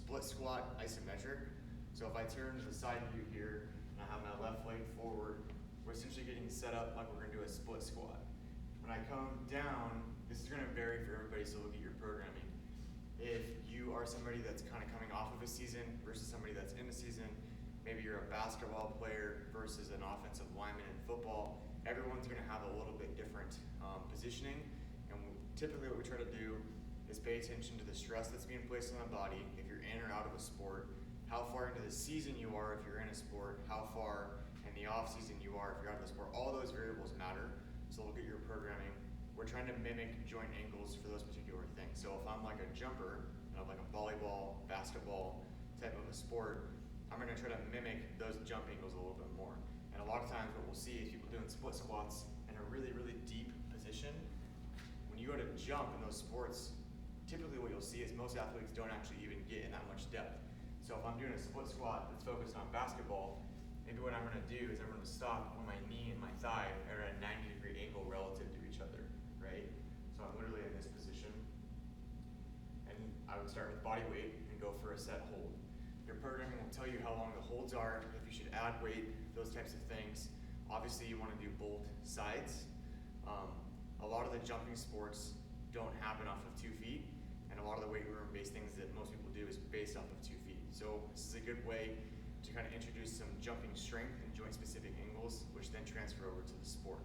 split squat isometric. So if I turn to the side view here and I have my left leg forward, we're essentially getting set up like we're gonna do a split squat. When I come down, this is gonna vary for everybody, so look at your programming. If you are somebody that's kind of coming off of a season versus somebody that's in the season, maybe you're a basketball player versus an offensive lineman in football, everyone's gonna have a little bit different positioning. And typically what we try to do is pay attention to the stress that's being placed on the body if you're in or out of a sport, how far into the season you are if you're in a sport, how far in the off season you are if you're out of the sport. All those variables matter. So look at your programming. We're trying to mimic joint angles for those particular things. So if I'm like a jumper, like a volleyball, basketball type of a sport, I'm gonna try to mimic those jump angles a little bit more. And a lot of times what we'll see is people doing split squats in a really, really deep position. When you go to jump in those sports, typically what you'll see is most athletes don't actually even get in that much depth. So if I'm doing a split squat that's focused on basketball, maybe what I'm gonna do is I'm gonna stop when my knee and my thigh are at a 90-degree angle relative to each other, right? So I'm literally in this position, and I would start with body weight and go for a set hold. Your programming will tell you how long the holds are, if you should add weight, those types of things. Obviously you wanna do both sides. A lot of the jumping sports don't happen off of 2 feet, and a lot of the weight room based things that most people do is based off of 2 feet. So this is a good way to kind of introduce some jumping strength and joint specific angles, which then transfer over to the sport.